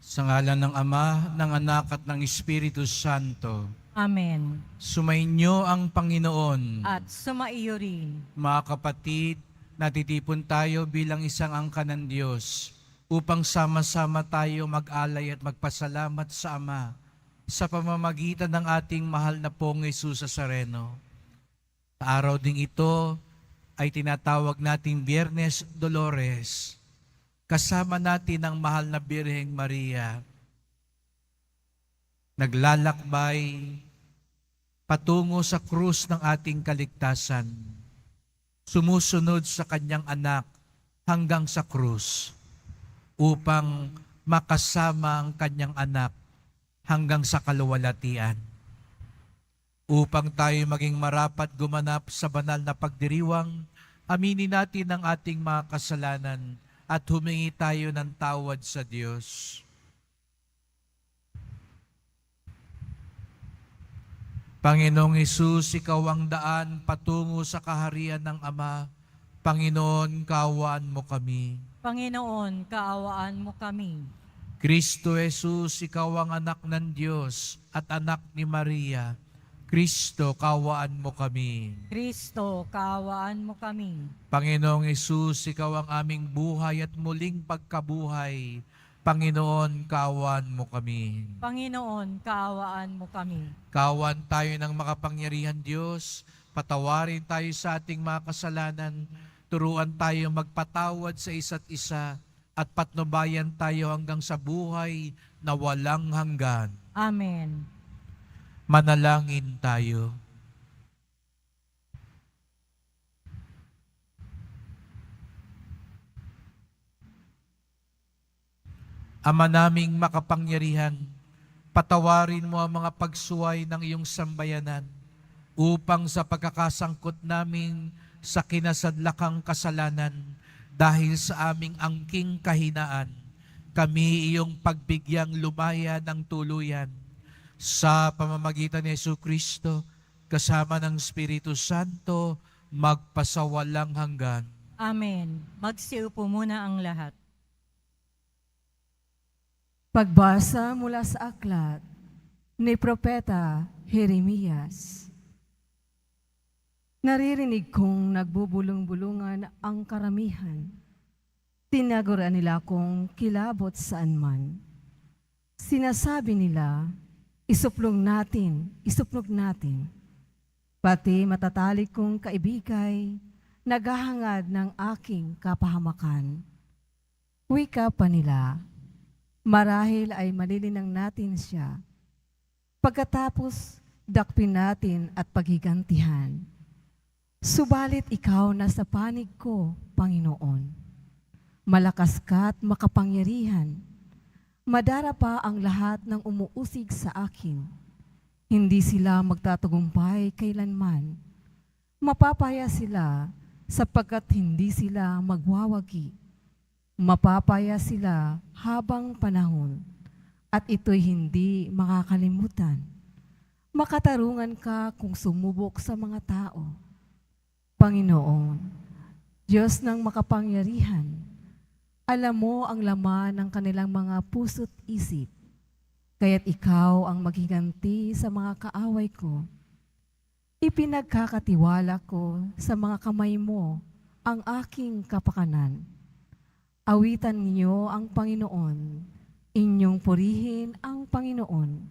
Sa ngalan ng Ama, ng Anak at ng Espiritu Santo. Amen. Sumainyo ang Panginoon. At sumaiyo rin. Mga kapatid, natitipon tayo bilang isang angkan ng Diyos upang sama-sama tayo mag-alay at magpasalamat sa Ama sa pamamagitan ng ating mahal na pong Jesus Nazareno. Sa araw ding ito ay tinatawag nating Biyernes Dolores. Kasama natin ang mahal na Birheng Maria. Naglalakbay patungo sa krus ng ating kaligtasan. Sumusunod sa kanyang anak hanggang sa krus upang makasama ang kanyang anak hanggang sa kaluwalhatian. Upang tayo maging marapat gumanap sa banal na pagdiriwang, aminin natin ang ating mga kasalanan at humingi tayo ng tawad sa Diyos. Panginoong Hesus, Ikaw ang daan patungo sa kaharian ng Ama. Panginoon, kaawaan mo kami. Panginoon, kaawaan mo kami. Kristo Jesus, Ikaw ang anak ng Diyos at anak ni Maria. Kristo, kaawaan mo kami. Kristo, kaawaan mo kami. Panginoong Hesus, Ikaw ang aming buhay at muling pagkabuhay. Panginoon, kaawaan mo kami. Panginoon, kaawaan mo kami. Kaawaan tayo ng makapangyarihan Diyos, patawarin tayo sa ating mga kasalanan, turuan tayo magpatawad sa isa't isa, at patnubayan tayo hanggang sa buhay na walang hanggan. Amen. Manalangin tayo. Ama naming makapangyarihan, patawarin mo ang mga pagsuway ng iyong sambayanan upang sa pagkakasangkot namin sa kinasadlakang kasalanan dahil sa aming angking kahinaan, kami iyong pagbigyang lumaya ng tuluyan sa pamamagitan ni Jesucristo kasama ng Espiritu Santo magpasawalang hanggan. Amen. Magsiupo muna ang lahat. Pagbasa mula sa aklat ni Propeta Jeremias. Naririnig kong nagbubulong-bulungan ang karamihan. Tinaguran nila akong kilabot saan man. Sinasabi nila, isuplong natin. Pati matatalik kong kaibigay, naghahangad ng aking kapahamakan. Wika pa nila, marahil ay malilinang natin siya. Pagkatapos, dakpin natin at paghigantihan. Subalit ikaw nasa panig ko, Panginoon. Malakas ka at makapangyarihan. Madara pa ang lahat ng umuusig sa akin. Hindi sila magtatagumpay kailanman. Mapapaya sila sapagkat hindi sila magwawagi. Mapapaya sila habang panahon, at ito'y hindi makakalimutan. Makatarungan ka kung sumubok sa mga tao. Panginoon, Diyos ng makapangyarihan, alam mo ang laman ng kanilang mga puso't isip, kaya't ikaw ang maghiganti sa mga kaaway ko. Ipinagkakatiwala ko sa mga kamay mo ang aking kapakanan. Awitan niyo ang Panginoon, inyong purihin ang Panginoon,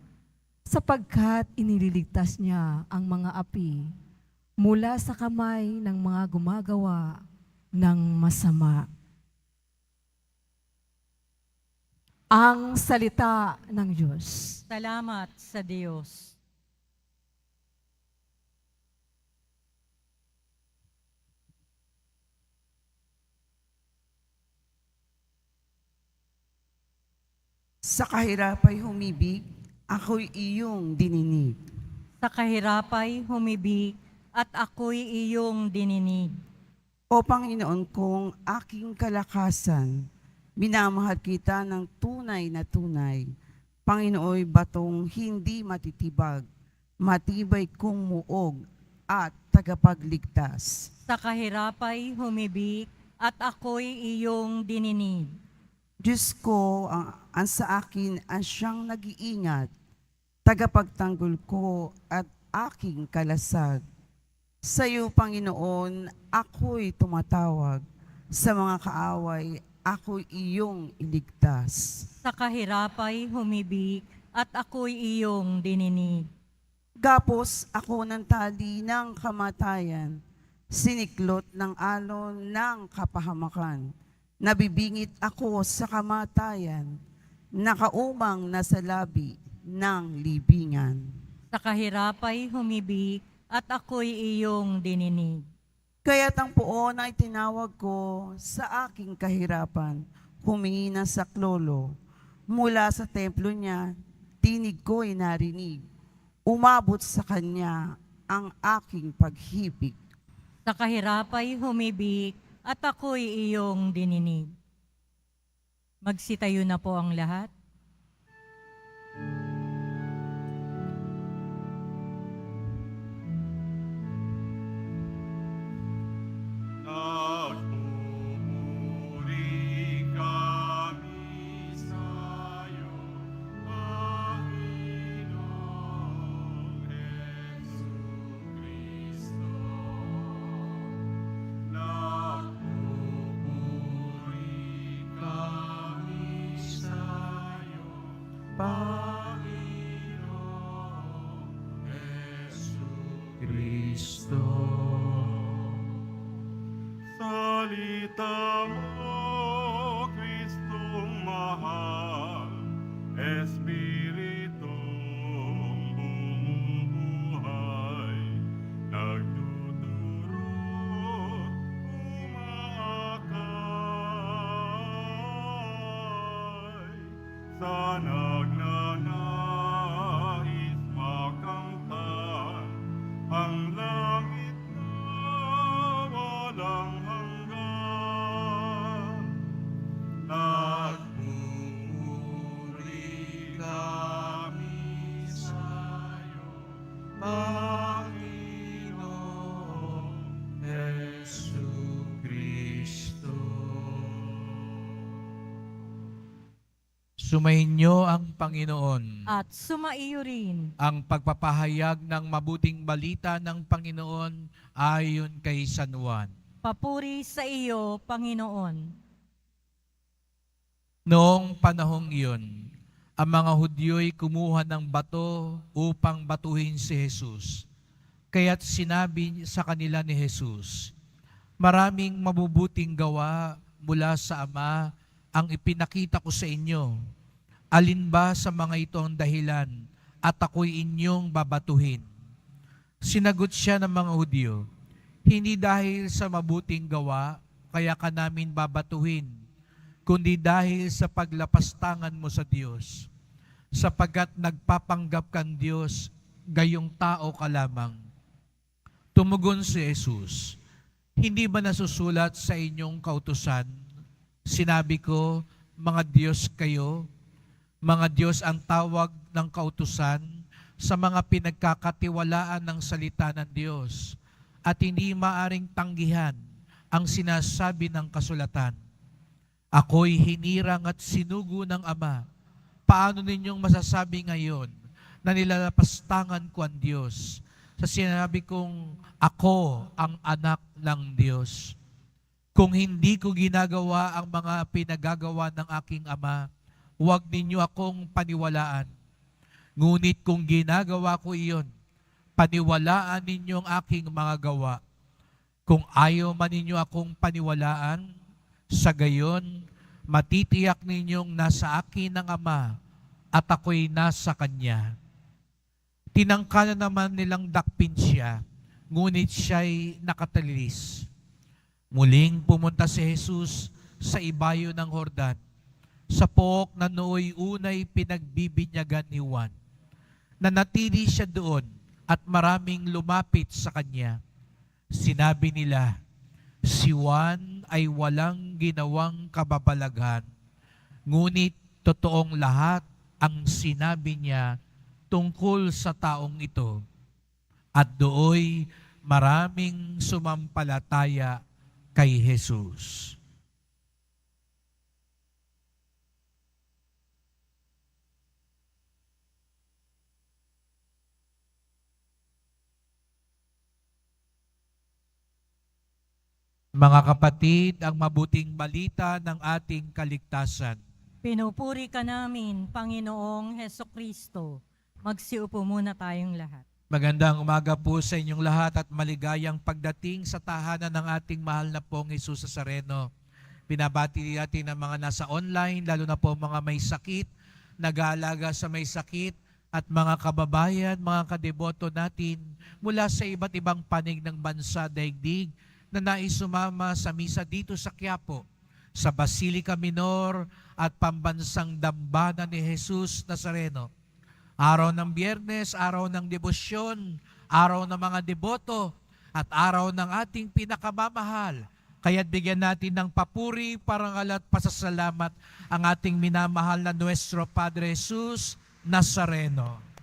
sapagkat inililigtas niya ang mga api mula sa kamay ng mga gumagawa ng masama. Ang salita ng Diyos. Salamat sa Diyos. Sa kahirapay humibig, ako'y iyong dininig. Sa kahirapay humibig at ako'y iyong dininig. O Panginoon kong aking kalakasan, minamahal kita ng tunay na tunay. Panginooy batong hindi matitibag, matibay kong muog at tagapagligtas. Sa kahirapay humibig at ako'y iyong dininig. Diyos ko, ang sa akin ang siyang nag-iingat, tagapagtanggol ko at aking kalasag. Sa iyo, Panginoon, ako'y tumatawag. Sa mga kaaway, ako'y iyong iligtas. Sa kahirapay humibig at ako'y iyong dininig. Gapos ako ng tali ng kamatayan, siniklot ng alon ng kapahamakan. Nabibingit ako sa kamatayan, nakaumang nasa labi ng libingan. Sa kahirapay humibig at ako'y iyong dininig. Kaya't ang poon ay tinawag ko sa aking kahirapan, humingi ng saklolo. Mula sa templo niya, tinig ko'y narinig. Umabot sa kanya ang aking paghibig. Sa kahirapay humibig at ako'y iyong dininig. Magsitayo na po ang lahat. Nagpupuri kami sa'yo, Panginoong Jesucristo. Nagpupuri kami sa'yo, Panginoong Kristo. Salita mo, Kristong mahal, Espiritong bumubuhay, nagtuturo, umaakay, sa nagnanais makamtan, ang langit na walang hanggan. Nagpupuri kami sa'yo, Panginoong Jesucristo. Sumainyo ang Panginoon. At sumaiyo rin. Ang pagpapahayag ng mabuting balita ng Panginoon ayon kay San Juan. Papuri sa iyo, Panginoon. Noong panahong iyon, ang mga Hudyo'y kumuha ng bato upang batuhin si Jesus. Kaya't sinabi sa kanila ni Jesus, "Maraming mabubuting gawa mula sa Ama ang ipinakita ko sa inyo. Alin ba sa mga ito ang dahilan at ako'y inyong babatuhin?" Sinagot siya ng mga Hudyo, "Hindi dahil sa mabuting gawa kaya ka namin babatuhin, kundi dahil sa paglapastangan mo sa Diyos, sapagkat nagpapanggap kang Diyos, gayong tao ka lamang." Tumugon si Jesus, "Hindi ba nasusulat sa inyong kautusan? Sinabi ko, mga Diyos kayo, mga Diyos ang tawag ng kautusan sa mga pinagkakatiwalaan ng salita ng Diyos, at hindi maaring tanggihan ang sinasabi ng kasulatan. Ako'y hinirang at sinugo ng Ama. Paano ninyong masasabi ngayon na nilalapastangan ko ang Diyos sa sinabi kong ako ang anak ng Diyos? Kung hindi ko ginagawa ang mga pinagagawa ng aking Ama, huwag ninyo akong paniwalaan. Ngunit kung ginagawa ko iyon, paniwalaan ninyo ang aking mga gawa. Kung ayaw man ninyo akong paniwalaan, sa gayon, matitiyak ninyong nasa akin ang Ama at ako'y nasa Kanya." Tinangka na naman nilang dakpin siya, ngunit siya'y nakatalilis. Muling pumunta si Jesus sa ibayo ng Jordan, sa pook na nooy unay pinagbibinyagan ni Juan. Nanatili siya doon at maraming lumapit sa kanya. Sinabi nila, "Si Juan ay walang ginawang kababalaghan, ngunit totoong lahat ang sinabi niya tungkol sa taong ito." At dooy maraming sumampalataya kay Jesus. Mga kapatid, ang mabuting balita ng ating kaligtasan. Pinupuri ka namin, Panginoong Heso Kristo. Magsiupo muna tayong lahat. Magandang umaga po sa inyong lahat at maligayang pagdating sa tahanan ng ating mahal na pong Jesus Nazareno. Binabati natin ang mga nasa online, lalo na po mga may sakit, nag-aalaga sa may sakit, at mga kababayan, mga kadeboto natin mula sa iba't ibang panig ng bansa daigdig na nais sumama sa misa dito sa Quiapo, sa Basilica Minor at Pambansang Dambana ni Jesus Nazareno. Araw ng Biyernes, araw ng debosyon, araw ng mga deboto, at araw ng ating pinakamamahal. Kaya't bigyan natin ng papuri, parangal at pasasalamat ang ating minamahal na Nuestro Padre Jesus Nazareno.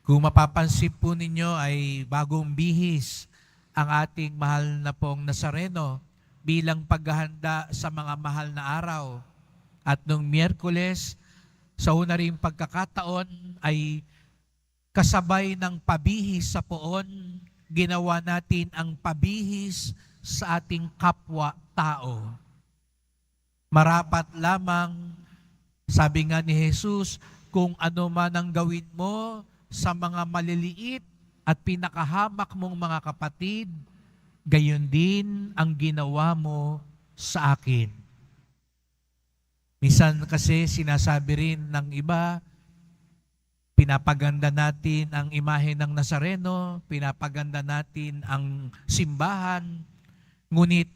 Kung mapapansin po ninyo ay bagong bihis ang ating mahal na pong Nazareno bilang paghahanda sa mga mahal na araw. At nung Miyerkules, sa una ring pagkakataon ay kasabay ng pabihis sa poon, ginawa natin ang pabihis sa ating kapwa-tao. Marapat lamang, sabi nga ni Jesus, kung ano man ang gawin mo sa mga maliliit at pinakahamak mong mga kapatid, gayon din ang ginawa mo sa akin. Minsan kasi sinasabi rin ng iba, pinapaganda natin ang imahe ng Nazareno, pinapaganda natin ang simbahan, ngunit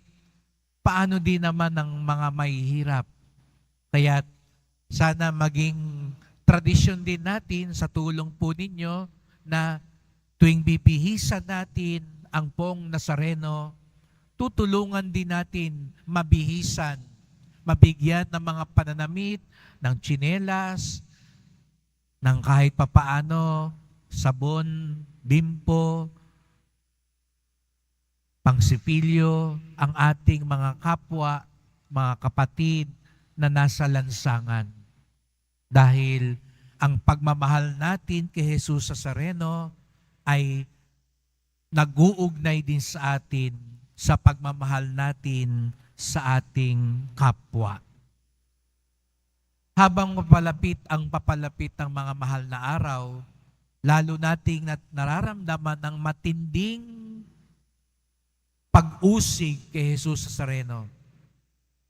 paano din naman ang mga mahihirap? Kaya sana maging tradisyon din natin sa tulong po ninyo na tuwing bibihisan natin ang pong Nazareno, tutulungan din natin mabihisan, mabigyan ng mga pananamit, ng tsinelas, ng kahit papaano, sabon, bimpo, pangsipilyo, ang ating mga kapwa, mga kapatid na nasa lansangan. Dahil ang pagmamahal natin kay Jesus Nazareno ay nag-uugnay din sa atin sa pagmamahal natin sa ating kapwa. Habang papalapit ang mga mahal na araw, lalo nating nararamdaman ng matinding pag-usig kay Jesus Nazareno.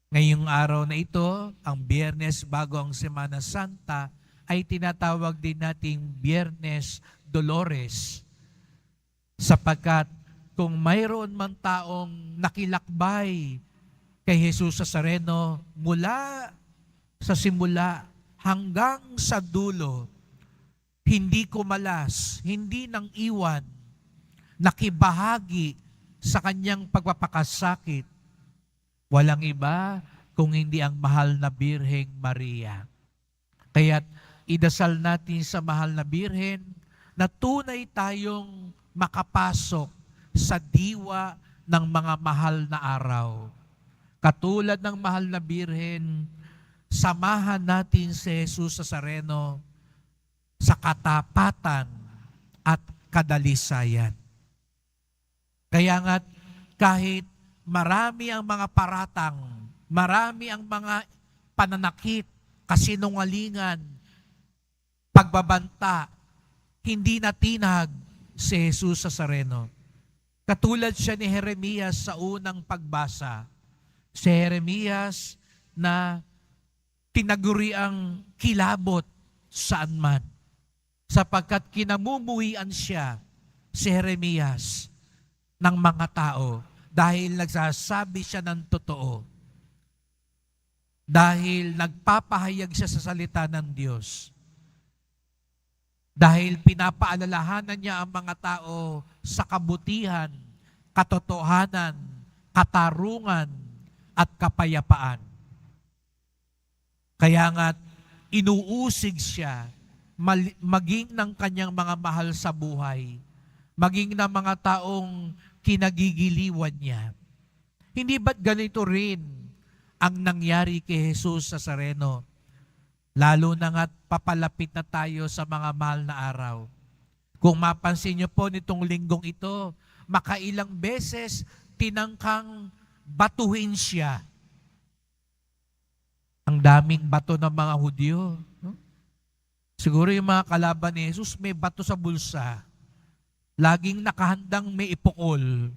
Ngayong araw na ito, ang Biyernes bago ang Semana Santa, ay tinatawag din nating Biyernes Dolores. Sapagkat kung mayroon man taong nakilakbay kay Jesus Nazareno mula sa simula hanggang sa dulo, hindi kumalas, hindi nang iwan, nakibahagi sa kanyang pagpapakasakit, walang iba kung hindi ang mahal na Birheng Maria. Kaya't idasal natin sa mahal na Birhen na tunay tayong makapasok sa diwa ng mga mahal na araw. Katulad ng mahal na Birhen, samahan natin si Jesus Nazareno sa katapatan at kadalisayan. Kaya nga't kahit marami ang mga paratang, marami ang mga pananakit, kasinungalingan, pagbabanta, hindi natinag si Jesus Nazareno. Katulad siya ni Jeremias sa unang pagbasa. Si Jeremias na tinaguriang kilabot saan man. Sapagkat kinamumuhian siya, si Jeremias, ng mga tao dahil nagsasabi siya ng totoo. Dahil nagpapahayag siya sa salita ng Diyos. Dahil pinapaalalahanan niya ang mga tao sa kabutihan, katotohanan, katarungan, at kapayapaan. Kaya nga't inuusig siya maging ng kanyang mga mahal sa buhay, maging ng mga taong kinagigiliwan niya. Hindi ba't ganito rin ang nangyari kay Jesus Nazareno? Lalo na nga't papalapit na tayo sa mga mahal na araw. Kung mapansin niyo po nitong linggong ito, makailang beses tinangkang batuhin siya. Ang daming bato ng mga Hudyo. No? Siguro yung mga kalaban ni Jesus may bato sa bulsa. Laging nakahandang may ipukol.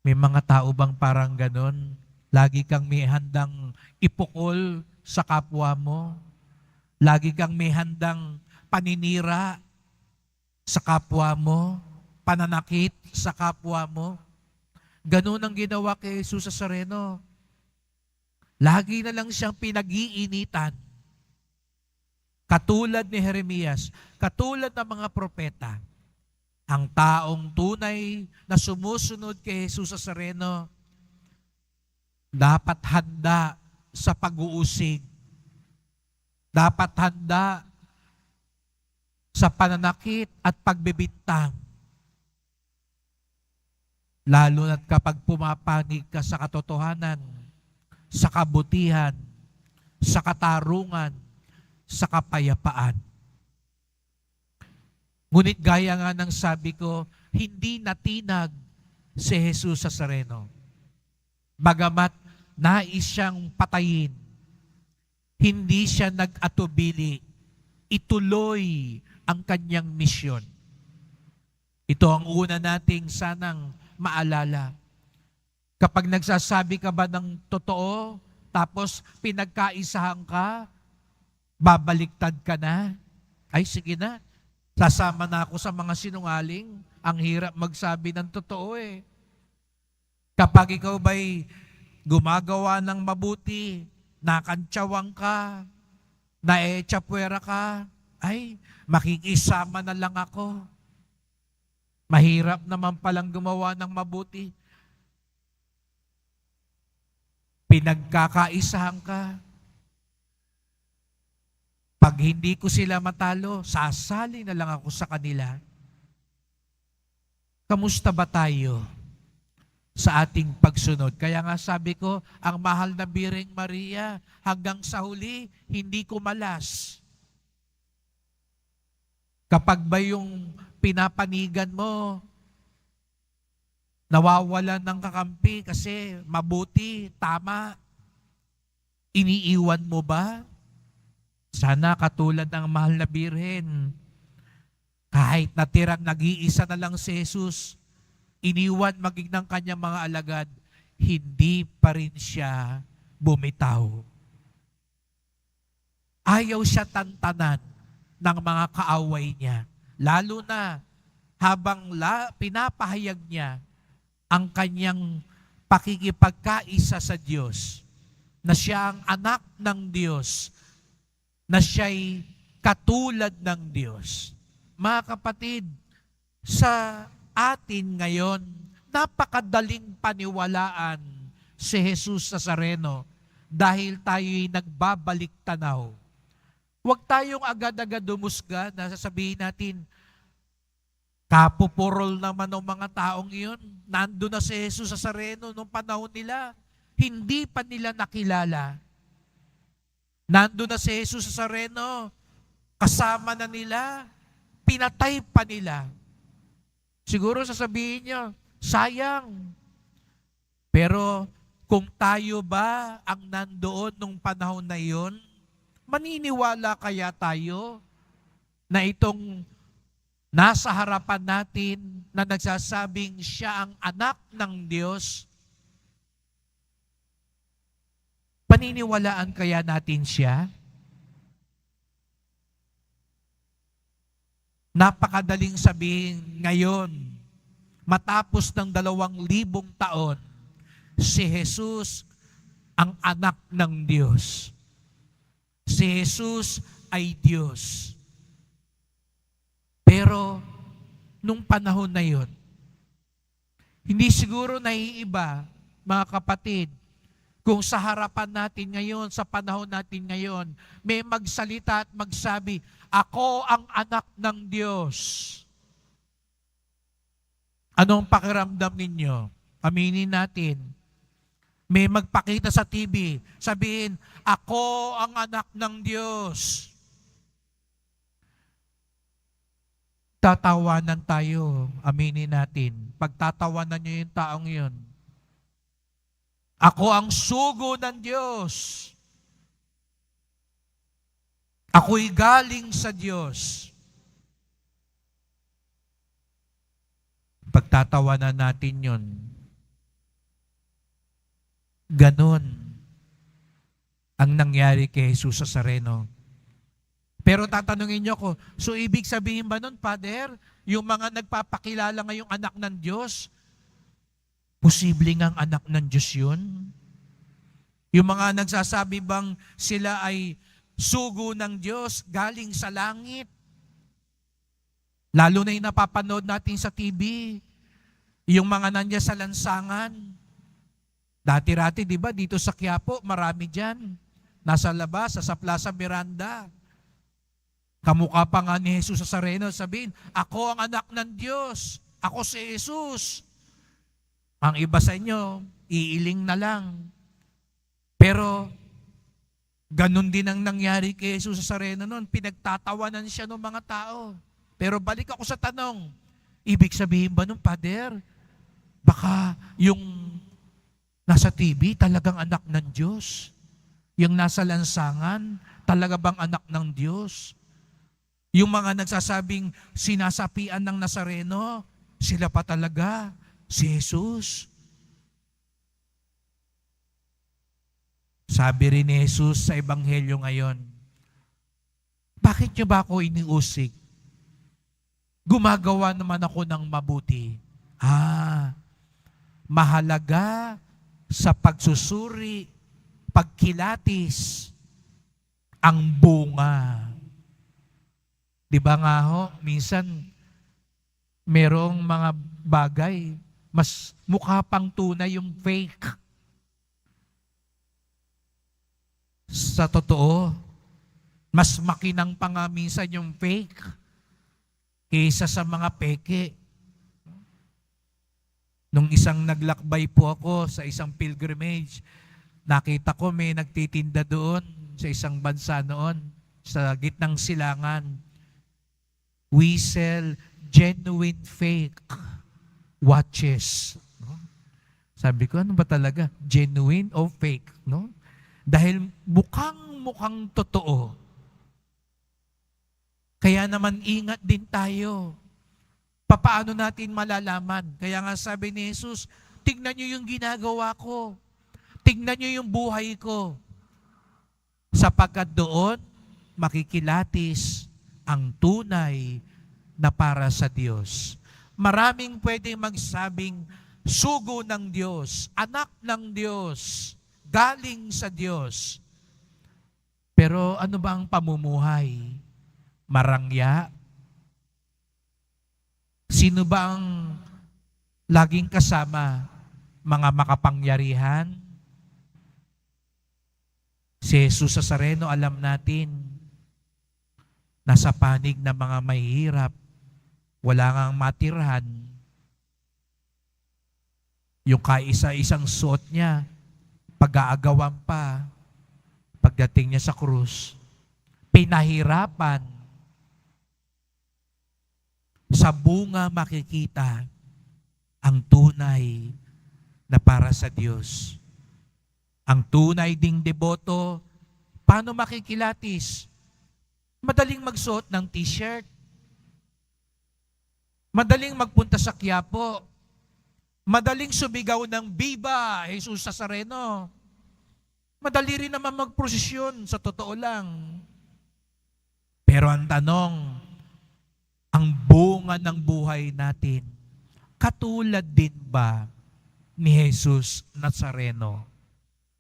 May mga tao bang parang ganon? Lagi kang may handang ipukol sa kapwa mo. Lagi kang may handang paninira sa kapwa mo. Pananakit sa kapwa mo. Ganon ang ginawa kay Jesus Nazareno. Lagi na lang siyang pinag-iinitan. Katulad ni Jeremias, katulad ng mga propeta, ang taong tunay na sumusunod kay Jesus Nazareno, dapat handa sa pag-uusig. Dapat handa sa pananakit at pagbibintang. Lalo na't kapag pumapanig ka sa katotohanan, sa kabutihan, sa katarungan, sa kapayapaan. Ngunit gaya nga ng sabi ko, hindi natinag si Jesus Nazareno. Bagamat nais siyang patayin, hindi siya nag-atubili, ituloy ang kanyang misyon. Ito ang una nating sanang maalala. Kapag nagsasabi ka ba ng totoo, tapos pinagkaisahan ka, babaliktad ka na, ay sige na, sasama na ako sa mga sinungaling. Ang hirap magsabi ng totoo eh. Kapag ikaw ba'y gumagawa ng mabuti, nakantsyawang ka, naetsapwera ka, ay makikisama na lang ako. Mahirap naman palang gumawa ng mabuti. Pinagkakaisahan ka. Pag hindi ko sila matalo, sasali na lang ako sa kanila. Kamusta ba tayo sa ating pagsunod? Kaya nga sabi ko, ang mahal na Birheng Maria, hanggang sa huli, hindi kumalas. Kapag ba yung pinapanigan mo, nawawalan ng kakampi kasi mabuti, tama, iniiwan mo ba? Sana katulad ng mahal na Birhen, kahit natirang nag-iisa na lang si Jesus, iniwan maging ng kanyang mga alagad, hindi pa rin siya bumitaw. Ayaw siya tantanan ng mga kaaway niya, lalo na habang pinapahayag niya ang kanyang pakikipagkaisa sa Diyos, na siya ang anak ng Diyos, na siya'y katulad ng Diyos. Mga kapatid, sa atin ngayon, napakadaling paniwalaan si Jesus Nazareno dahil tayo'y nagbabalik tanaw. Huwag tayong agad-agad dumusga na sasabihin natin, kapupurol naman ng mga taong iyon. Nandun na si Jesus Nazareno nung panahon nila. Hindi pa nila nakilala. Nandun na si Jesus Nazareno. Kasama na nila. Pinatay pa nila. Siguro sasabihin niyo, sayang. Pero kung tayo ba ang nandoon nung panahon na iyon, maniniwala kaya tayo na itong nasa harapan natin na nagsasabing siya ang anak ng Diyos, paniniwalaan kaya natin siya? Napakadaling sabihin ngayon, matapos ng 2,000 taon, si Jesus ang anak ng Diyos. Si Jesus ay Diyos. Pero, nung panahon na yun, hindi siguro naiiba, mga kapatid, kung sa harapan natin ngayon, sa panahon natin ngayon, may magsalita at magsabi, ako ang anak ng Diyos. Anong pakiramdam ninyo? Aminin natin. May magpakita sa TV, sabihin, ako ang anak ng Diyos. Pagtatawanan tayo, aminin natin. Pagtatawanan niyo yung taong yun. Ako ang sugo ng Diyos. Ako'y galing sa Diyos. Pagtatawanan natin yun. Ganon ang nangyari kay Jesus Nazareno. Pero tatanungin niyo ko, so ibig sabihin ba nun, Father, yung mga nagpapakilala ngayong anak ng Diyos, posibleng ang anak ng Diyos yun? Yung mga nagsasabi bang sila ay sugo ng Diyos galing sa langit? Lalo na yung napapanood natin sa TV, yung mga nandiyan sa lansangan. Dati-rati, di ba, dito sa Quiapo, marami dyan. Nasa labas, sa Plaza Miranda. Kamukha pa nga ni Jesus Nazareno, sabihin, ako ang anak ng Diyos. Ako si Jesus. Ang iba sa inyo, iiling na lang. Pero, ganun din ang nangyari kay Jesus Nazareno noon. Pinagtatawanan siya ng mga tao. Pero balik ako sa tanong, ibig sabihin ba nung, Father, baka yung nasa TV talagang anak ng Diyos? Yung nasa lansangan, talaga bang anak ng Diyos? Yung mga nagsasabing sinasapian ng Nazareno, sila pa talaga, si Jesus. Sabi rin ni Jesus sa Ebanghelyo ngayon, bakit niyo ba ako iniusig? Gumagawa naman ako ng mabuti. Mahalaga sa pagsusuri, pagkilatis, ang bunga. Di ba nga ho, minsan merong mga bagay, mas mukha pang tunay yung fake. Sa totoo, mas makinang pa nga minsan yung fake kaysa sa mga peke. Nung isang naglakbay po ako sa isang pilgrimage, nakita ko may nagtitinda doon sa isang bansa noon, sa gitnang silangan. We sell genuine fake watches. No? Sabi ko, ano ba talaga? Genuine o fake? No? Dahil mukhang totoo. Kaya naman ingat din tayo. Papaano natin malalaman? Kaya nga sabi ni Jesus, tignan niyo yung ginagawa ko. Tignan niyo yung buhay ko. Sapagkat doon, makikilatis ang tunay na para sa Diyos. Maraming pwedeng magsabing sugo ng Diyos, anak ng Diyos, galing sa Diyos. Pero ano ba ang pamumuhay? Marangya? Sino ba ang laging kasama? Mga makapangyarihan? Si Jesus Nazareno, alam natin, nasa panig ng mga mahihirap, wala ngang matirhan. Yung kaisa-isang suot niya, pag-aagawan pa, pagdating niya sa krus, pinahirapan. Sa bunga makikita ang tunay na para sa Diyos. Ang tunay ding deboto, paano makikilatis? Madaling magsuot ng t-shirt. Madaling magpunta sa Quiapo. Madaling sumigaw ng Viva Jesus Nazareno. Madali rin naman magprosesyon, sa totoo lang. Pero ang tanong, ang bunga ng buhay natin, katulad din ba ni Jesus Nazareno?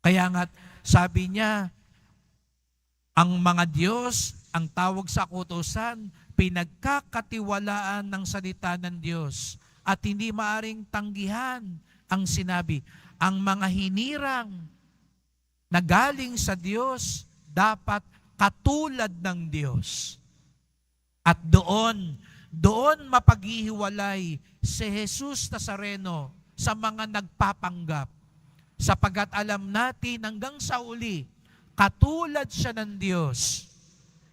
Kaya nga, sabi niya, ang mga Diyos, ang tawag sa kautusan, pinagkakatiwalaan ng salita ng Diyos at hindi maaring tanggihan ang sinabi. Ang mga hinirang na galing sa Diyos, dapat katulad ng Diyos. At doon mapaghihiwalay si Jesus Nazareno sa mga nagpapanggap. Sapagat alam natin hanggang sa uli, katulad siya ng Diyos.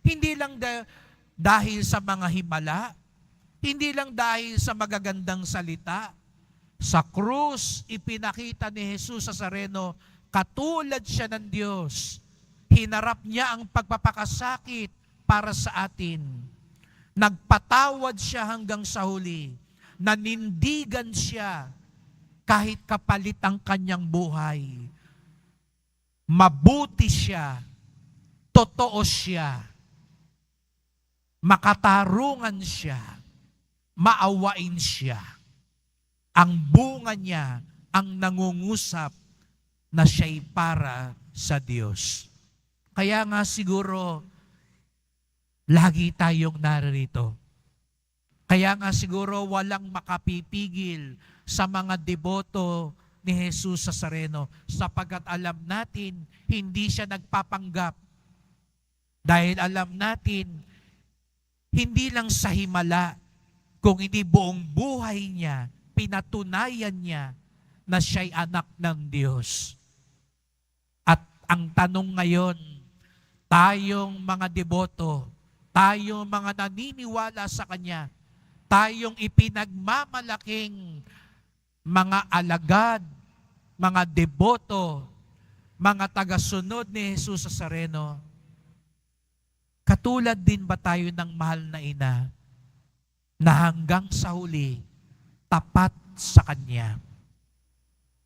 Hindi lang dahil sa mga himala, Hindi lang dahil sa magagandang salita. Sa krus, ipinakita ni Jesus Nazareno, katulad siya ng Diyos. Hinarap niya ang pagpapakasakit para sa atin. Nagpatawad siya hanggang sa huli. Nanindigan siya kahit kapalit ang kanyang buhay. Mabuti siya. Totoo siya. Makatarungan siya. Maawain siya. Ang bunga niya ang nangungusap na siya'y para sa Diyos. Kaya nga siguro, lagi tayong narito. Kaya nga siguro walang makapipigil sa mga deboto ni Jesus Nazareno sapagkat alam natin hindi siya nagpapanggap. Dahil alam natin hindi lang sa himala, kung hindi buong buhay niya, pinatunayan niya na siya'y anak ng Diyos. At ang tanong ngayon, tayong mga deboto, tayong mga naniniwala sa Kanya, tayong ipinagmamalaking mga alagad, mga deboto, mga tagasunod ni Jesus Nazareno, katulad din ba tayo ng mahal na ina na hanggang sa huli tapat sa Kanya?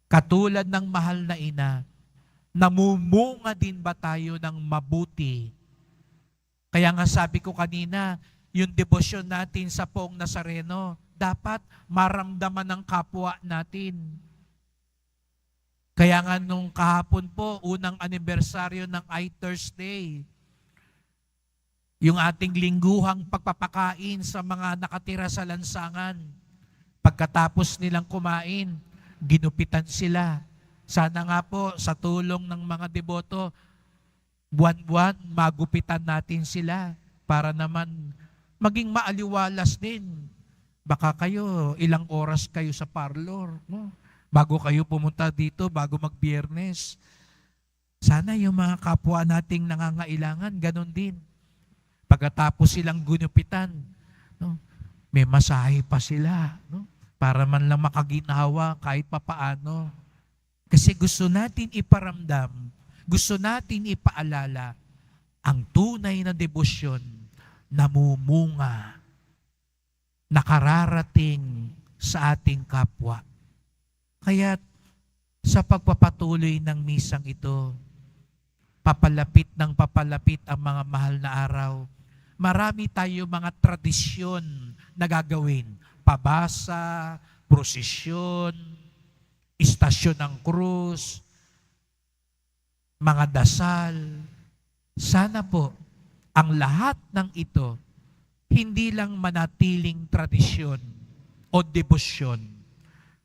Katulad ng mahal na ina, namumunga din ba tayo ng mabuti? Kaya nga sabi ko kanina, yung debosyon natin sa Poong Nazareno, dapat maramdaman ng kapwa natin. Kaya nga nung kahapon po, unang anibersaryo ng I Thursday, yung ating lingguhang pagpapakain sa mga nakatira sa lansangan, pagkatapos nilang kumain, ginupitan sila. Sana nga po sa tulong ng mga deboto, buwan-buwan magupitan natin sila para naman maging maaliwalas din. Baka kayo, ilang oras kayo sa parlor, no? Bago kayo pumunta dito, bago mag-Biyernes. Sana yung mga kapwa nating nangangailangan, ganun din. Pagkatapos silang gunupitan, no? May masahe pa sila, no? Para man lang makaginawa kahit papaano. Kasi gusto natin iparamdam, gusto natin ipaalala ang tunay na debosyon namumunga, nakararating sa ating kapwa. Kaya sa pagpapatuloy ng misang ito, papalapit ng papalapit ang mga mahal na araw. Marami tayo mga tradisyon na gagawin. Pabasa, prosesyon, istasyon ng krus, mga dasal. Sana po, ang lahat ng ito, hindi lang manatiling tradisyon o debosyon,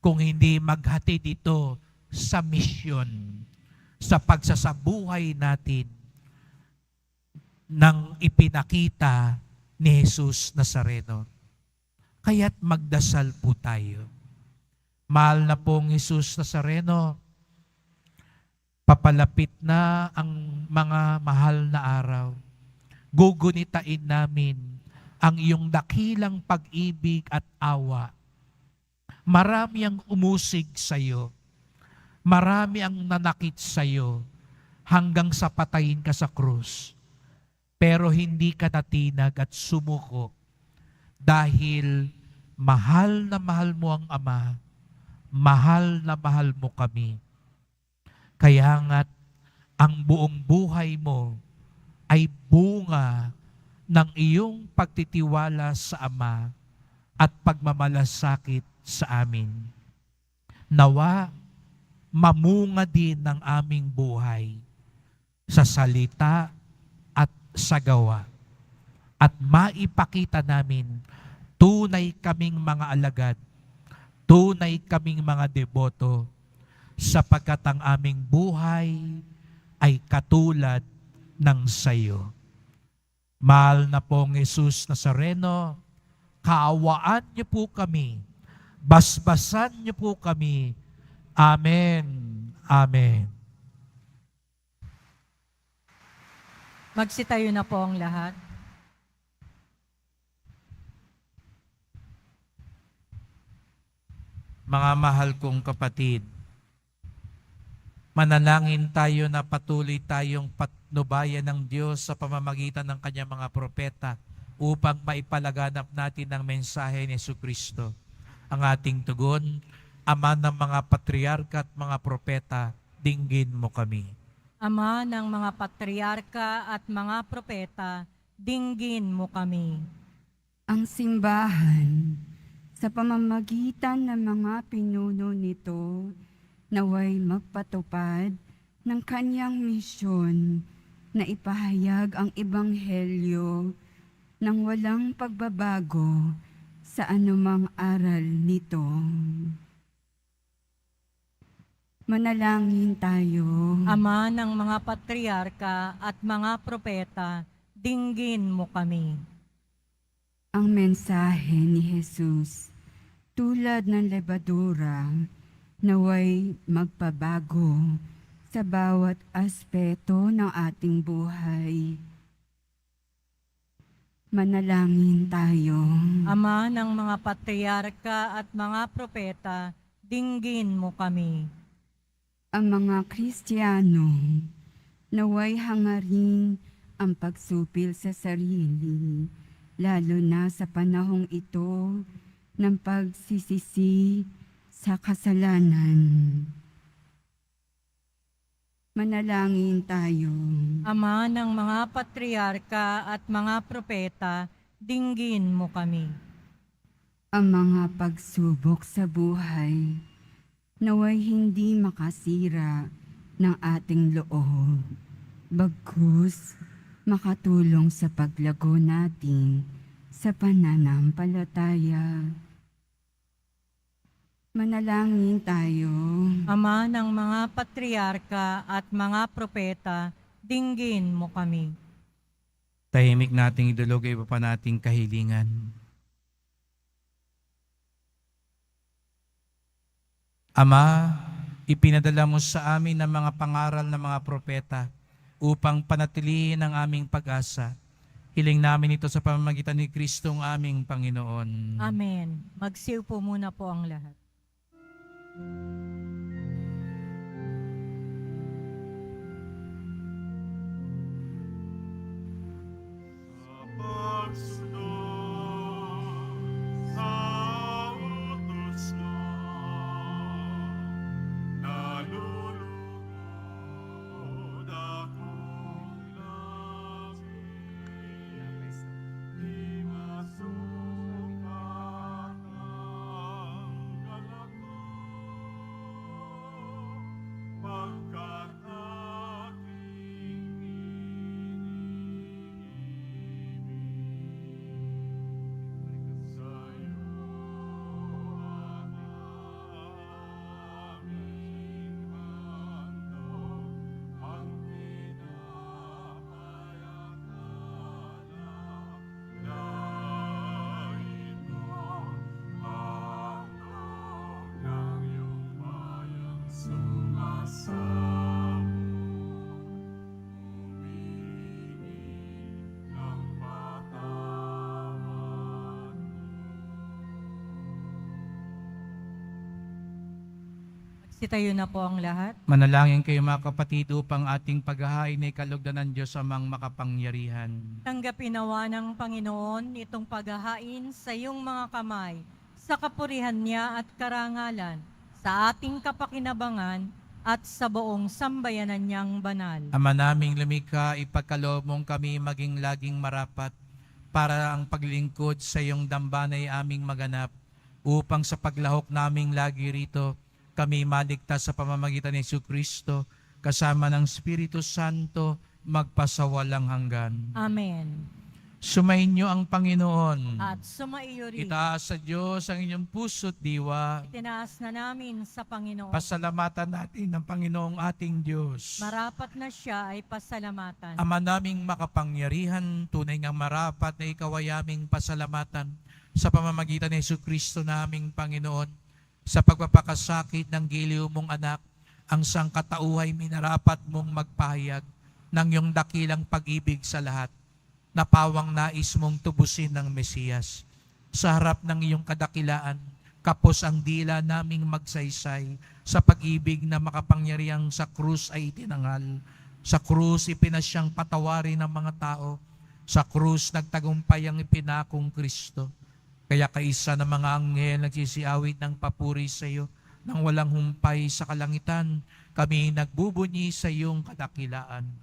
kung hindi maghatid ito sa misyon, sa pagsasabuhay natin ng ipinakita ni Jesus Nazareno. Kaya't magdasal po tayo. Mahal na pong Jesus Nazareno, papalapit na ang mga mahal na araw. Gugunitain namin ang iyong dakilang pag-ibig at awa. Marami ang umusig sa iyo. Marami ang nanakit sa iyo hanggang sa patayin ka sa krus. Pero hindi ka natinag at sumuko dahil mahal na mahal mo ang Ama, mahal na mahal mo kami. Kaya nga't ang buong buhay mo ay bunga ng iyong pagtitiwala sa Ama at pagmamalasakit sa amin. Nawa, mamunga din ng aming buhay sa salita at sa gawa. At maipakita namin, tunay kaming mga alagad, tunay kaming mga deboto, sapagkat ang aming buhay ay katulad ng sayo. Mahal na pong Jesus Nazareno, kaawaan niyo po kami, basbasan niyo po kami. Amen. Amen. Magsitayo na po ang lahat. Mga mahal kong kapatid, manalangin tayo na patuloy tayong patnubayan ng Diyos sa pamamagitan ng kanyang mga propeta upang maipalaganap natin ang mensahe ni Jesucristo. Ang ating tugon, Ama ng mga patriarka at mga propeta, dinggin mo kami. Ama ng mga patriarka at mga propeta, dinggin mo kami. Ang simbahan, sa pamamagitan ng mga pinuno nito, naway magpatupad ng kanyang misyon na ipahayag ang ebanghelyo ng walang pagbabago sa anumang aral nito. Manalangin tayo. Ama ng mga patriarka at mga propeta, dinggin mo kami. Ang mensahe ni Jesus, tulad ng lebadura, naway magpabago sa bawat aspeto ng ating buhay. Manalangin tayo. Ama ng mga patriarka at mga propeta, dinggin mo kami. Ang mga Kristiyano, naway hangarin ang pagsupil sa sarili, lalo na sa panahong ito ng pagsisisi sa kasalanan. Manalangin tayo. Ama ng mga patriarka at mga propeta, dinggin mo kami. Ang mga pagsubok sa buhay, naway hindi makasira ng ating loob, bagkus makatulong sa paglago natin sa pananampalataya. Manalangin tayo. Ama ng mga patriarka at mga propeta, dinggin mo kami. Tahimik nating idulog iba pa nating kahilingan. Ama, ipinadala mo sa amin ang mga pangaral ng mga propeta upang panatilihin ang aming pag-asa. Hiling namin ito sa pamamagitan ni Kristong aming Panginoon. Amen. Magsiupo muna po ang lahat. Pagsunod sa utos mo, nalulugod akong langit. Di masukat ang galak ko, pagkat aking iniibig. Sa'yo ang aming handog, ang pinapayakala na ito, handog ng iyong bayang sumasamo, humingi ng patawad. Magsitayo na po ang lahat. Manalangin kayo mga kapatid upang ating paghahain ay kalugdan ng Diyos amang makapangyarihan. Tanggapin nawa ng Panginoon itong paghahain sa iyong mga kamay, sa kapurihan niya at karangalan, sa ating kapakinabangan at sa buong sambayanan niyang banal. Ama naming lumikha, ipagkaloob mong kami maging laging marapat para ang paglingkod sa iyong dambana ay aming maganap upang sa paglahok naming lagi rito kami maligtas sa pamamagitan ni Jesucristo kasama ng Espiritu Santo magpasawalang hanggan. Amen. Sumainyo ang Panginoon. At sumaiyo rin. Itaas sa Diyos ang inyong puso't diwa. Itinaas na namin sa Panginoon. Pasalamatan natin ang Panginoong ating Diyos. Marapat na siya ay pasalamatan. Ama naming makapangyarihan, tunay ngang marapat na ikaw ay aming pasalamatan sa pamamagitan ni Jesucristo naming Panginoon. Sa pagpapakasakit ng giliw mong anak, ang sangkatauhay minarapat mong magpahayag ng iyong dakilang pag-ibig sa lahat, na pawang nais mong tubusin ng Mesiyas. Sa harap ng iyong kadakilaan, Kapos ang dila naming magsaysay sa pag-ibig na makapangyarihang sa krus ay itinangal. Sa krus ipinasyang patawarin ng mga tao. Sa krus nagtagumpay ang ipinakong Kristo. Kaya kaisa ng mga anghel nagsisiawit ng papuri sa iyo nang walang humpay sa kalangitan. Kami nagbubunyi sa iyong kadakilaan.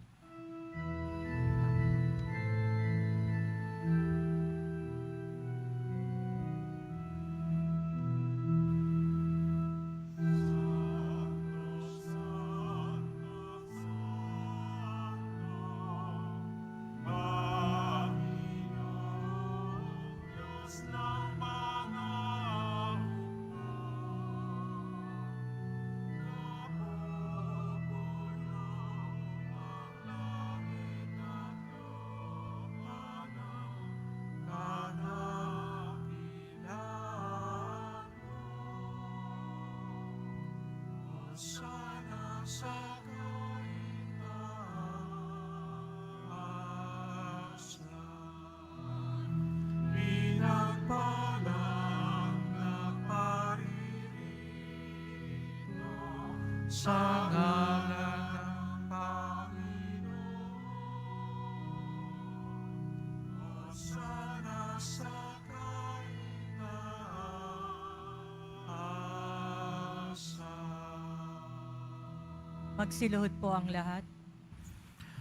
Sana sa kaitaasan, pinagpalang nagparirito sa ngalan ng Panginoon. O sana sa Magsiluhod po ang lahat.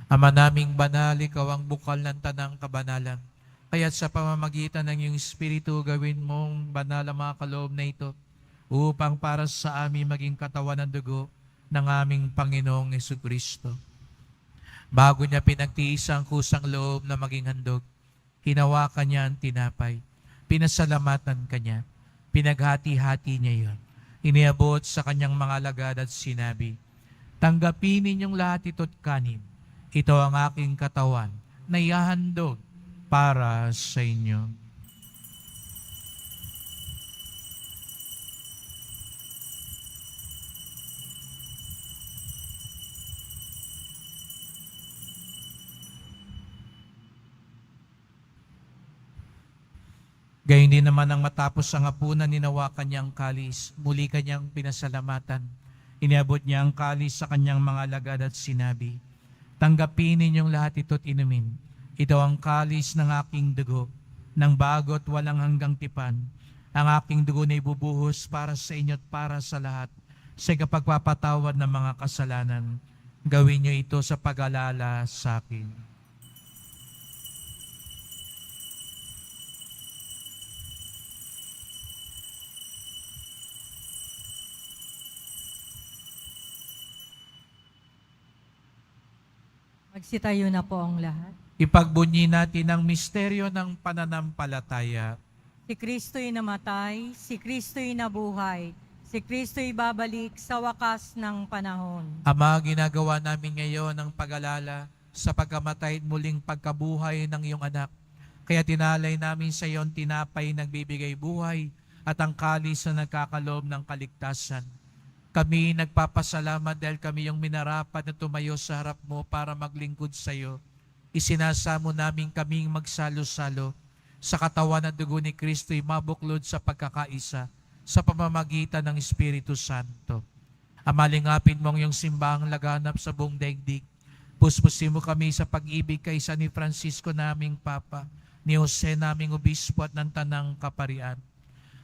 Ama naming banal, ikaw ang bukal ng tanang kabanalan. Kaya't sa pamamagitan ng iyong Espiritu, gawin mong banal ang mga kaloob na ito upang para sa amin maging katawan ng dugo ng aming Panginoong Jesucristo. Bago niya pinagtiis ang kusang loob na maging handog, hinawakan niya ang tinapay, pinasalamatan kanya, pinaghati-hati niya yon. Iniabot sa kanyang mga alagad at sinabi, tanggapin ninyong lahat ito't kanin. Ito ang aking katawan na ihahandog para sa inyo. Gayon din naman ang matapos ang hapunan, ninawakan niya ang kalis, muli kanyang pinasalamatan. Iniabot niya ang kalis sa kanyang mga alagad at sinabi, tanggapin ninyong lahat ito't inumin. Ito ang kalis ng aking dugo, ng bago at walang hanggang tipan. Ang aking dugo na ibubuhos para sa inyo at para sa lahat, sa kapagpapatawad ng mga kasalanan. Gawin niyo ito sa pag-alala sa akin. Magsitayo na po ang lahat. Ipagbunyi natin ang misteryo ng pananampalataya. Si Kristo'y namatay, si Kristo'y nabuhay, si Kristo'y babalik sa wakas ng panahon. Ama, ginagawa namin ngayon ang pag-alala sa pagkamatay at muling pagkabuhay ng iyong anak. Kaya tinalay namin sa iyon tinapay nagbibigay buhay at ang kalis na nagkakaloob ng kaligtasan. Kami nagpapasalamat dahil kami yung minarapat na tumayo sa harap mo para maglingkod sa iyo. Isinasamo namin kaming magsalo-salo sa katawan at dugo ni Kristo'y mabuklod sa pagkakaisa sa pamamagitan ng Espiritu Santo. Amalingapin mo ang iyong simbahang laganap sa buong daigdig. Puspusin mo kami sa pag-ibig kay San ni Francisco naming Papa, ni Jose naming Obispo at ng Tanang Kaparian.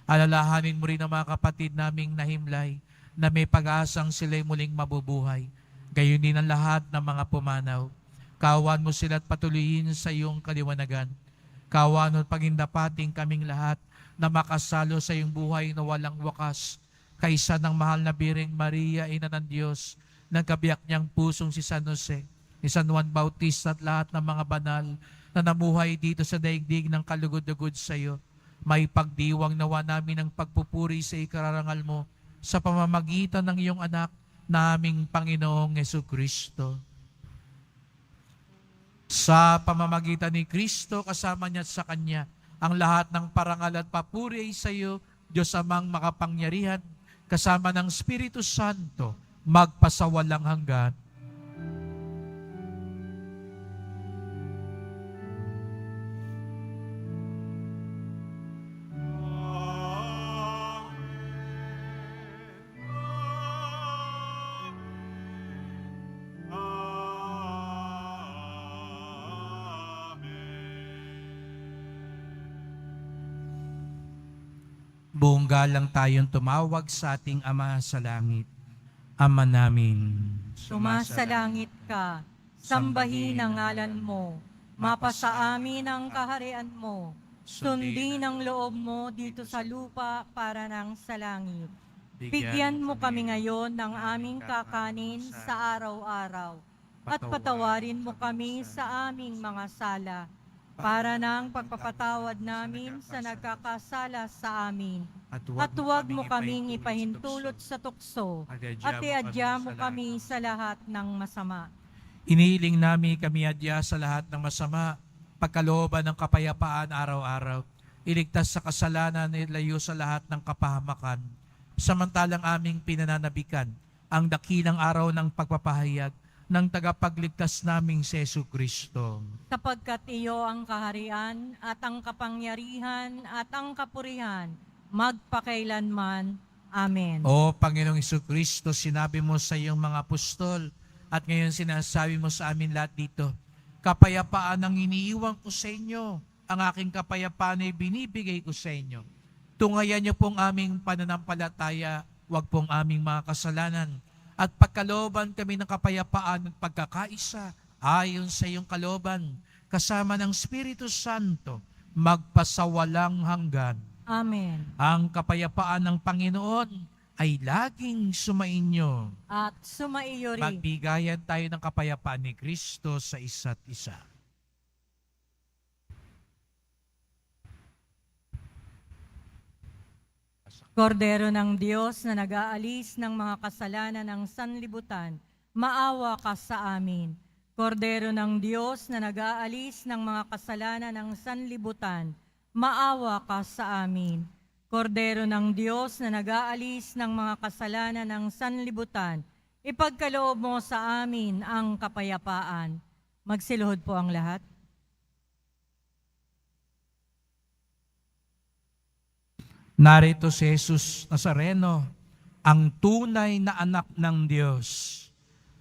Alalahanin mo rin ang mga kapatid naming nahimlay na may pag-asang sila'y muling mabubuhay. Gayon din ang lahat ng mga pumanaw. Kawan mo sila at patuloyin sa iyong kaliwanagan. Kawan mo at pagindapating kaming lahat na makasalo sa iyong buhay na walang wakas. Kaisa ng mahal na Biring Maria, Ina ng Diyos, ng kabiyak niyang pusong si San Jose, ni San Juan Bautista at lahat ng mga banal na namuhay dito sa daigdig ng kalugod-lugod sa iyo. May pagdiwang nawa namin ang pagpupuri sa ikararangal mo sa pamamagitan ng iyong anak naming Panginoong Jesucristo. Sa pamamagitan ni Kristo, kasama niya at sa Kanya, ang lahat ng parangal at papuri ay sa iyo, Diyos Amang makapangyarihan, kasama ng Espiritu Santo, magpasawalang hanggan. Buong galang tayong tumawag sa ating Ama sa langit. Ama namin, Sumasalangit ka, sambahin ang ngalan mo, mapasa amin ang kaharian mo, sundin ang loob mo dito sa lupa para ng sa langit. Bigyan mo kami ngayon ng aming kakanin sa araw-araw, at patawarin mo kami sa aming mga sala, para ng pagpapatawad namin sa nagkakasala sa amin. At huwag mo kaming ipahintulot sa tukso, at iadya mo kami sa lahat ng masama. inihiling namin kami adya sa lahat ng masama, pagkalooban ng kapayapaan araw-araw, iligtas sa kasalanan at ilayo sa lahat ng kapahamakan, samantalang aming pinananabikan ang dakilang araw ng pagpapahayag ng tagapagligtas naming si Jesucristo. Sapagkat iyo ang kaharian at ang kapangyarihan at ang kapurihan, magpakailanman. Amen. O Panginoong Jesucristo, sinabi mo sa iyong mga apostol at ngayon sinasabi mo sa amin lahat dito, kapayapaan ang iniiwan ko sa inyo, ang aking kapayapaan ay binibigay ko sa inyo. Tungayan niyo pong aming pananampalataya, wag pong aming mga kasalanan, at pagkalooban kami ng kapayapaan at pagkakaisa ayon sa iyong kalooban, kasama ng Espiritu Santo, magpasawalang hanggan. Amen. Ang kapayapaan ng Panginoon ay laging sumainyo. At sumaiyo rin. Magbigayan tayo ng kapayapaan ni Kristo sa isa't isa. Kordero ng Diyos na nag-aalis ng mga kasalanan ng sanlibutan, maawa ka sa amin. Kordero ng Diyos na nag-aalis ng mga kasalanan ng sanlibutan, maawa ka sa amin. Kordero ng Diyos na nag-aalis ng mga kasalanan ng sanlibutan, ipagkaloob mo sa amin ang kapayapaan. Magsiluhod po ang lahat. Narito si Jesus Nazareno, ang tunay na anak ng Diyos,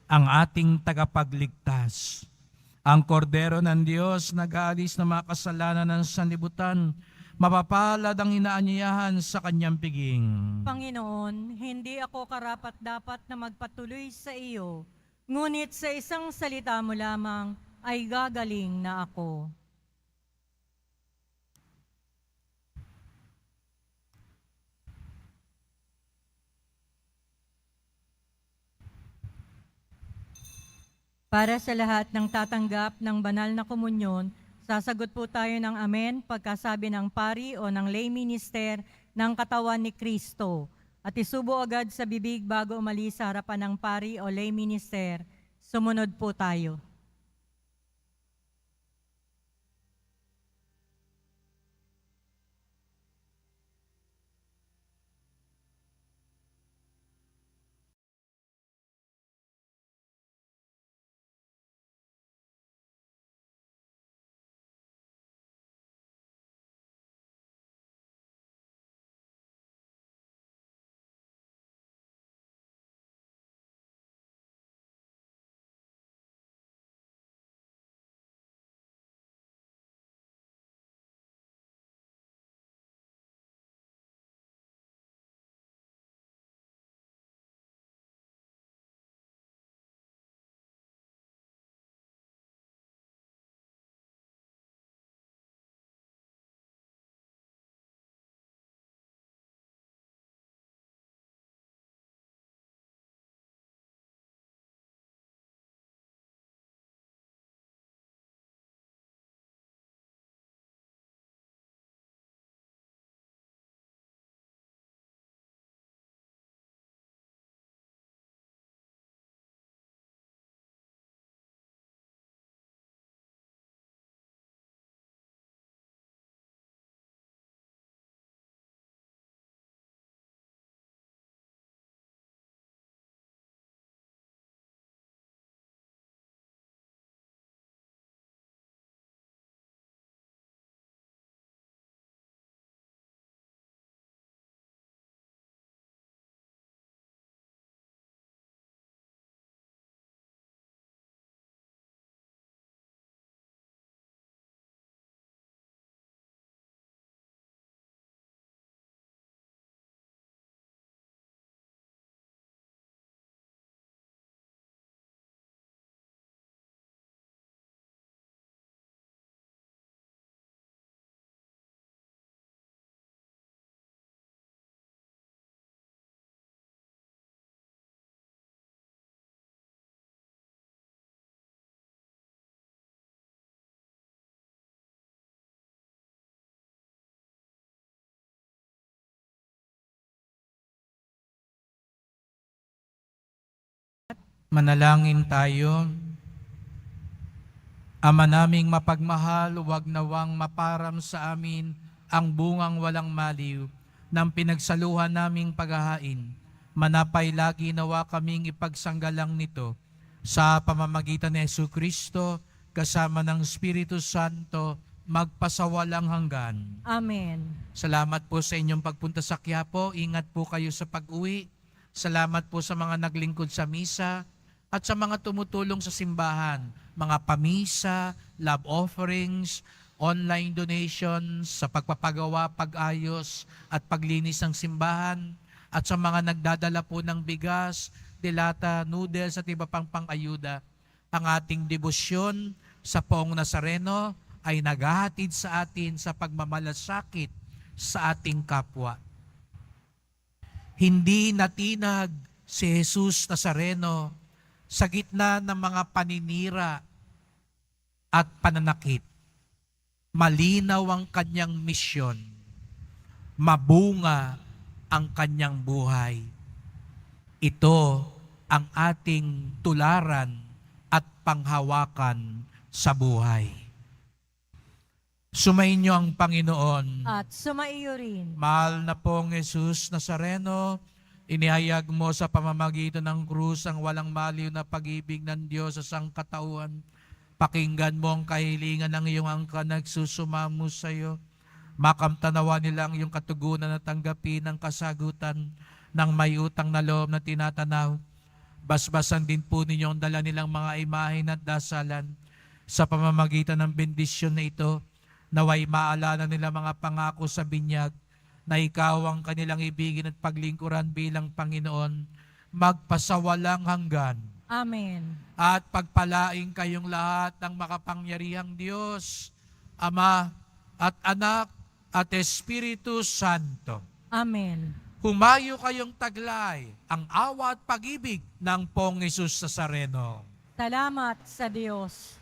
ang ating tagapagligtas. Ang kordero ng Diyos nag-aalis ng mga kasalanan ng sanlibutan, mapapalad ang inaanyayahan sa kanyang piging. Panginoon, hindi ako karapat-dapat na magpatuloy sa iyo, ngunit sa isang salita mo lamang ay gagaling na ako. Para sa lahat ng tatanggap ng banal na komunyon, sasagot po tayo ng amen pagkasabi ng pari o ng lay minister ng katawan ni Kristo. At isubo agad sa bibig bago umalis sa harapan ng pari o lay minister. Sumunod po tayo. Manalangin tayo. Ama naming mapagmahal, huwag nawang maparam sa amin ang bungang walang maliw ng pinagsaluhan naming paghahain. Manapay lagi nawa kaming ipagsanggalang nito sa pamamagitan ni Jesucristo kasama ng Espiritu Santo magpasawalang hanggan. Amen. Salamat po sa inyong pagpunta sa Quiapo. Ingat po kayo sa pag-uwi. Salamat po sa mga naglingkod sa misa at sa mga tumutulong sa simbahan, mga pamisa, love offerings, online donations, sa pagpapagawa, pag-ayos at paglinis ng simbahan, at sa mga nagdadala po ng bigas, dilata, noodles at iba pang pang-ayuda. Ang ating debosyon sa Poong Nazareno ay naghahatid sa atin sa pagmamalasakit sa ating kapwa. Hindi natinag si Jesus Nazareno sa gitna ng mga paninira at pananakit. Malinaw ang kanyang misyon. Mabunga ang kanyang buhay. Ito ang ating tularan at panghawakan sa buhay. Sumainyo ang Panginoon. At sumaiyo rin. Mahal na pong Jesus Nazareno, inihayag mo sa pamamagitan ng krus ang walang maliw na pag-ibig ng Diyos sa sangkatauhan. Pakinggan mo ang kahilingan ng iyong angka nagsusumamo sa iyo. Makamtanawa nila ang iyong katugunan at tanggapin ang kasagutan ng may utang na loob na tinatanaw. Basbasan din po ninyo ang dala nilang mga imahen at dasalan. Sa pamamagitan ng bendisyon na ito, naway maalala nila mga pangako sa binyag na ikaw ang kanilang ibigin at paglingkuran bilang Panginoon, magpasawalang hanggan. Amen. At pagpalaing kayong lahat ng makapangyarihang Diyos, Ama at Anak at Espiritu Santo. Amen. Humayo kayong taglay ang awa at pag-ibig ng Poong Jesus Nazareno. Salamat sa Diyos.